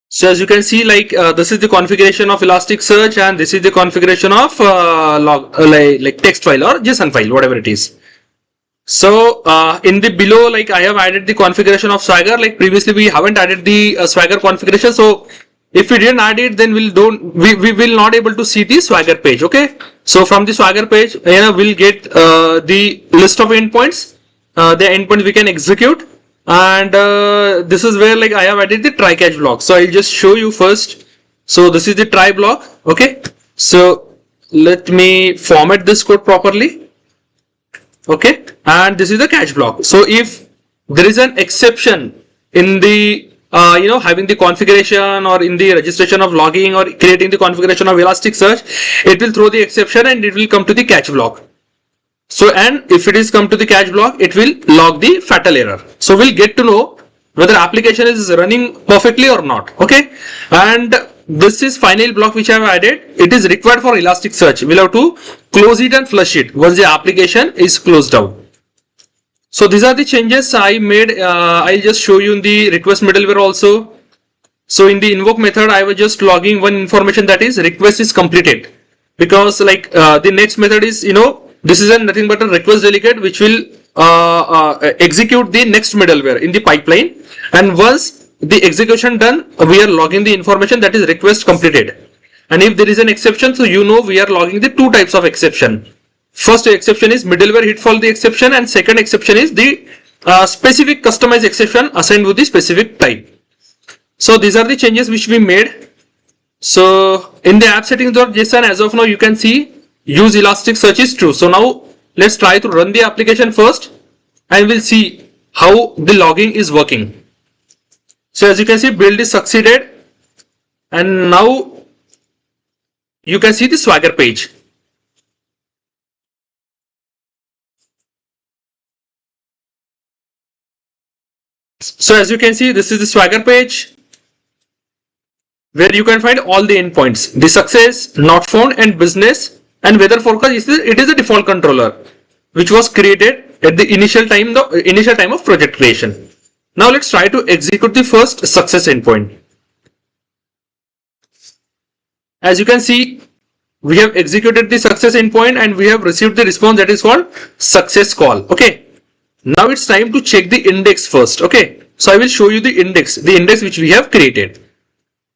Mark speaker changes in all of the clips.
Speaker 1: So as you can see, like this is the configuration of Elasticsearch, and this is the configuration of like text file or JSON file, whatever it is. So in the below, like I have added the configuration of Swagger. Like previously we haven't added the Swagger configuration. So if we didn't add it, then we will not able to see the Swagger page. Okay. So from the Swagger page, we'll get the list of endpoints, the endpoints we can execute, and this is where like I have added the try catch block. So I'll just show you first. So this is the try block. Okay. So let me format this code properly. Okay, and this is the catch block. So if there is an exception in the having the configuration or in the registration of logging or creating the configuration of Elasticsearch, it will throw the exception and it will come to the catch block. So, and if it is come to the catch block, it will log the fatal error. So we'll get to know whether application is running perfectly or not. Okay, and this is final block which I have added. It is required for Elasticsearch. We'll have to close it and flush it once the application is closed out. So these are the changes I made. I'll just show you in the request middleware also. So in the invoke method, I was just logging one information, that is request is completed, because like the next method is, this is nothing but a request delegate which will execute the next middleware in the pipeline, and once the execution done, we are logging the information, that is request completed. And if there is an exception, so we are logging the two types of exception. First exception is middleware hit false the exception, and second exception is the specific customized exception assigned with the specific type. So these are the changes which we made. So in the app settings.json, as of now you can see use Elasticsearch is true. So now let's try to run the application first, and we'll see how the logging is working. So as you can see, build is succeeded, and now you can see the Swagger page. So as you can see, this is the Swagger page where you can find all the endpoints, the success, not found, and business, and weather forecast. It is a default controller which was created at the initial time of project creation. Now let's try to execute the first success endpoint. As you can see, we have executed the success endpoint and we have received the response, that is called success call. Okay. Now it's time to check the index first. Okay. So I will show you the index which we have created.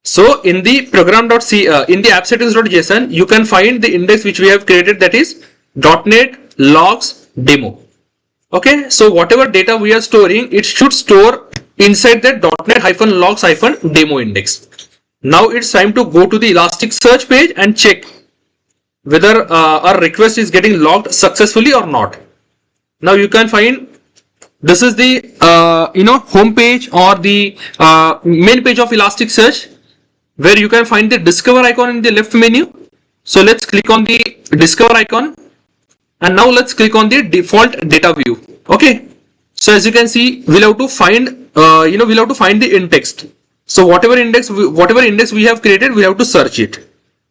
Speaker 1: So in the program.c, in the app settings.json, you can find the index which we have created, that is .NET logs demo. Okay, so whatever data we are storing, it should store inside that .NET-logs-demo index. Now it's time to go to the Elasticsearch page and check whether our request is getting logged successfully or not. Now you can find this is the home page or the main page of Elasticsearch, where you can find the discover icon in the left menu. So let's click on the discover icon. And now let's click on the default data view. Okay. So as you can see, we'll have to find, we'll have to find the in-text. So whatever index we have created, we have to search it.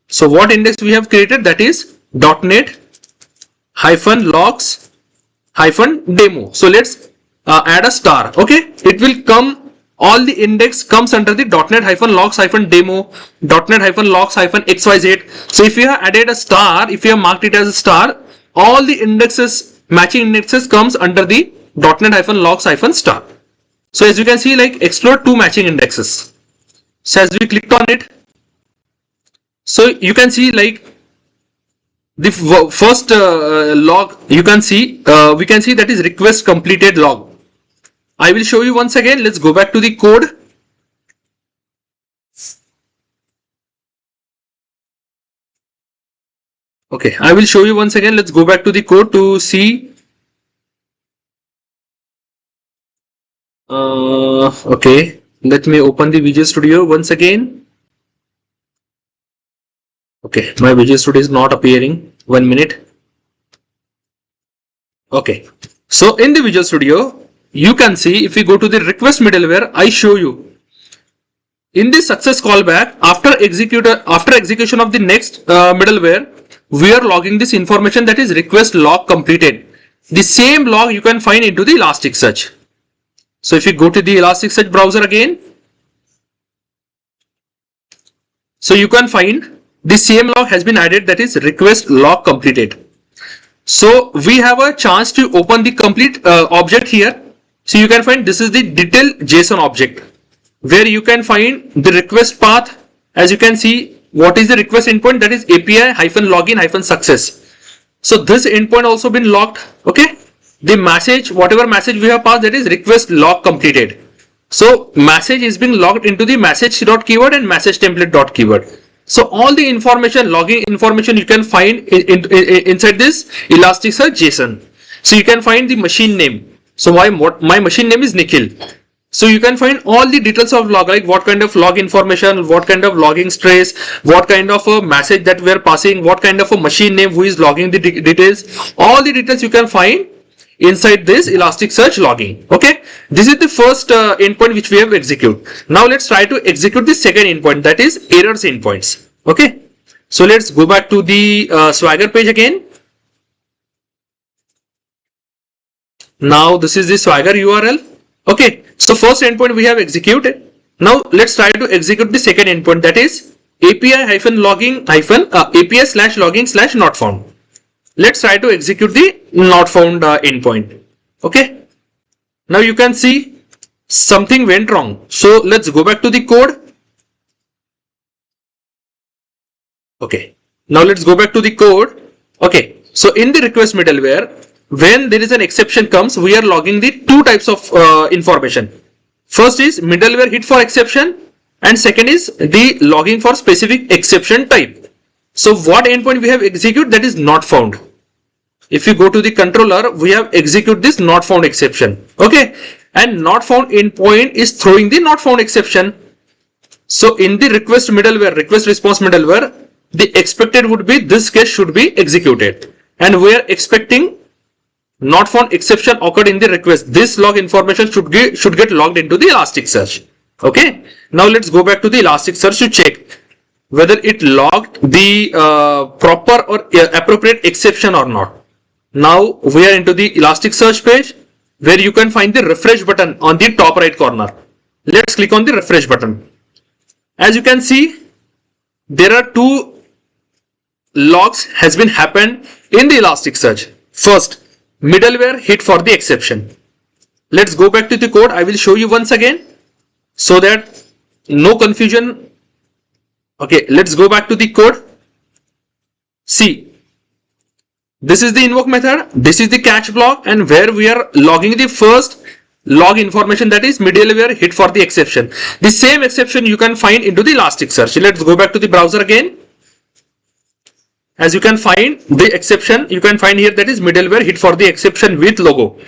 Speaker 1: So what index we have created, that is .NET-logs-demo. So let's add a star. Okay. It will come, all the index comes under the .NET-logs-demo, .NET-logs-xyz. So if you have added a star, if you have marked it as a star, all the indexes, matching indexes comes under the .NET-logs-star. So as you can see, like explore two matching indexes. So as we clicked on it, so you can see like the first log, you can see, we can see that is request completed log. I will show you once again. Let's go back to the code. Okay, I will show you once again. Let's go back to the code to see. Okay, let me open the Visual Studio once again. Okay, my Visual Studio is not appearing. 1 minute. Okay, so in the Visual Studio, you can see if we go to the request middleware, I show you. In the success callback, after execution of the next middleware, we are logging this information, that is request log completed. The same log you can find into the Elasticsearch. So if you go to the Elasticsearch browser again, So you can find the same log has been added, that is request log completed. So we have a chance to open the complete object here. So you can find this is the detail JSON object where you can find the request path. As you can see, what is the request endpoint, that is API-login-success. So this endpoint also been logged. Okay, the message, whatever message we have passed, that is request log completed. So message is being logged into the message.keyword and message template.keyword. So all the information, logging information, you can find inside this Elasticsearch JSON. So you can find the machine name. So my machine name is Nikhil. So you can find all the details of log, like what kind of log information, what kind of logging trace, what kind of a message that we are passing, what kind of a machine name who is logging the details. All the details you can find inside this Elasticsearch logging. Okay, this is the first endpoint which we have executed. Now let's try to execute the second endpoint, that is errors endpoints. Okay, so let's go back to the Swagger page again. Now this is the Swagger URL. Okay, so first endpoint we have executed. Now let's try to execute the second endpoint, that is API-logging/not found. Let's try to execute the not found endpoint. Okay, now you can see something went wrong. So let's go back to the code. Okay, now let's go back to the code. Okay, so in the request middleware, when there is an exception comes, we are logging the two types of information. First is middleware hit for exception, and second is the logging for specific exception type. So what endpoint we have executed, that is not found. If you go to the controller, we have execute this not found exception. Okay, and not found endpoint is throwing the not found exception. So in the request middleware, request response middleware, the expected would be this case should be executed, and we are expecting not found exception occurred in the request. This log information should get logged into the Elasticsearch. Okay, now let's go back to the Elasticsearch to check whether it logged the proper or appropriate exception or not. Now we are into the Elasticsearch page where you can find the refresh button on the top right corner. Let's click on the refresh button. As you can see, there are two logs has been happened in the Elasticsearch. First, middleware hit for the exception. Let's go back to the code. I will show you once again so that no confusion. Okay, let's go back to the code. See, this is the invoke method, this is the catch block, and where we are logging the first log information, that is middleware hit for the exception. The same exception you can find into the Elasticsearch. Let's go back to the browser again. As you can find the exception, you can find here that is middleware hit for the exception with logo,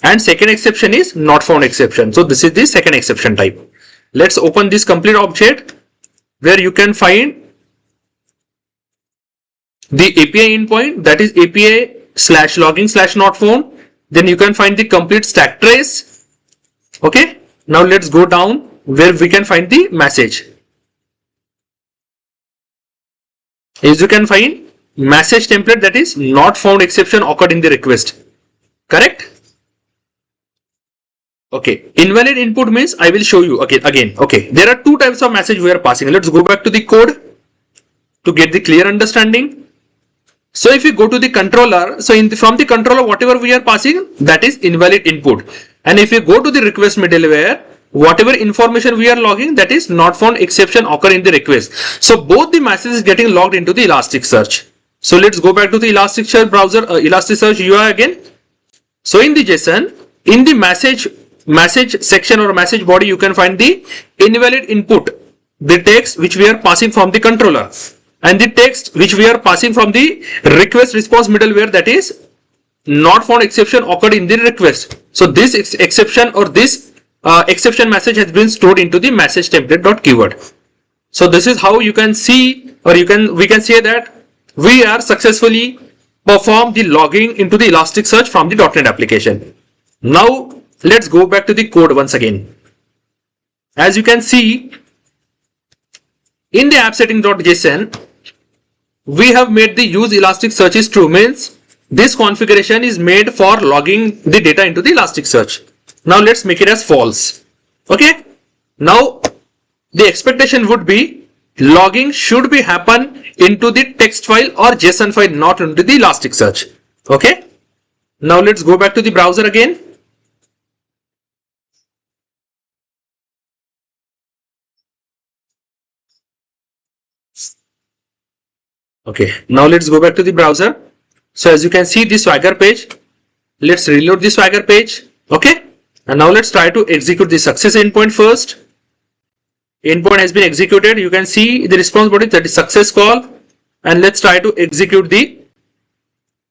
Speaker 1: and second exception is not found exception. So this is the second exception type. Let's open this complete object where you can find the API endpoint, that is API/logging/not found. Then you can find the complete stack trace. Okay, now let's go down where we can find the message. As you can find message template, that is not found exception occurred in the request. Correct? Okay, invalid input means I will show you again. Okay, there are two types of message we are passing. Let's go back to the code to get the clear understanding. So if you go to the controller, so from the controller, whatever we are passing, that is invalid input. And if you go to the request middleware, whatever information we are logging, that is not found exception occur in the request. So both the messages getting logged into the Elasticsearch. So let's go back to the Elasticsearch browser, Elasticsearch UI again. So in the JSON, in the message section or message body, you can find the invalid input, the text which we are passing from the controller, and the text which we are passing from the request response middleware, that is not found exception occurred in the request. So this exception or this exception message has been stored into the message template.keyword. So this is how you can see, or we can say that we are successfully perform the logging into the Elasticsearch from the .NET application. Now let's go back to the code once again. As you can see, in the app setting.json, we have made the use Elasticsearch is true, means this configuration is made for logging the data into the Elasticsearch. Now let's make it as false. Okay, now the expectation would be logging should be happen into the text file or JSON file, not into the Elasticsearch. Okay. Now let's go back to the browser again. Okay, now let's go back to the browser. So as you can see the Swagger page, let's reload the Swagger page. Okay, and now let's try to execute the success endpoint first. Endpoint has been executed. You can see the response body, that is success call, and let's try to execute the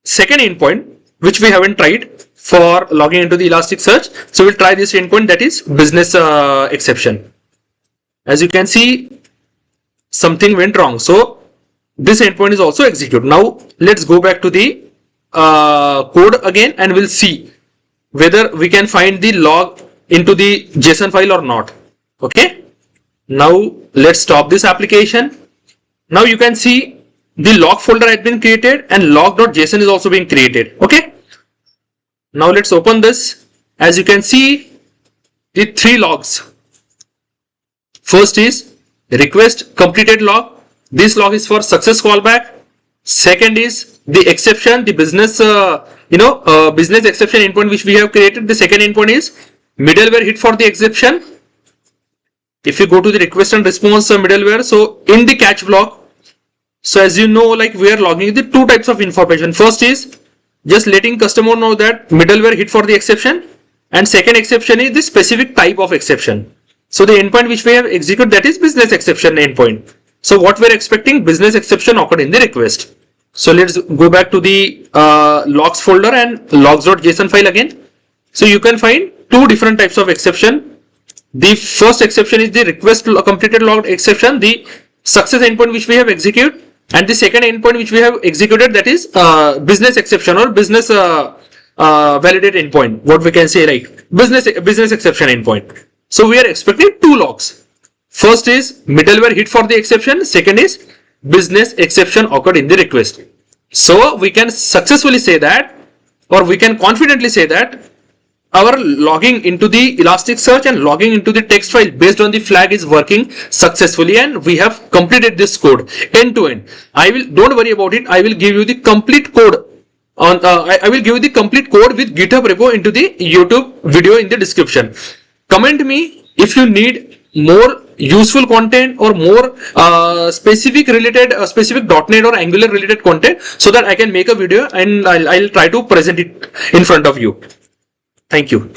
Speaker 1: second endpoint which we haven't tried for logging into the Elasticsearch. So we'll try this endpoint, that is business exception. As you can see, something went wrong. So this endpoint is also executed. Now let's go back to the code again and we'll see whether we can find the log into the JSON file or not. Okay. Now let's stop this application. Now you can see the log folder has been created and log.json is also being created. Okay. Now let's open this. As you can see, the three logs. First is request completed log. This log is for success callback. Second is the exception, the business, business exception endpoint which we have created. The second endpoint is middleware hit for the exception. If you go to the request and response middleware, so in the catch block, so as you know, like we are logging the two types of information. First is just letting customer know that middleware hit for the exception, and second exception is the specific type of exception. So the endpoint which we have executed, that is business exception endpoint. So what we're expecting, business exception occurred in the request. So let's go back to the logs folder and logs.json file again. So you can find two different types of exception. The first exception is the request completed log exception, the success endpoint which we have executed, and the second endpoint which we have executed, that is business exception or business validate endpoint. What we can say, like business exception endpoint. So we are expecting two logs. First is middleware hit for the exception. Second is business exception occurred in the request. So we can successfully say that, or we can confidently say that our logging into the Elasticsearch and logging into the text file based on the flag is working successfully, and we have completed this code end to end. Don't worry about it. I will give you the complete code on. I will give you the complete code with GitHub repo into the YouTube video in the description. Comment me if you need more useful content or more specific .NET or Angular related content, so that I can make a video and I'll try to present it in front of you. Thank you.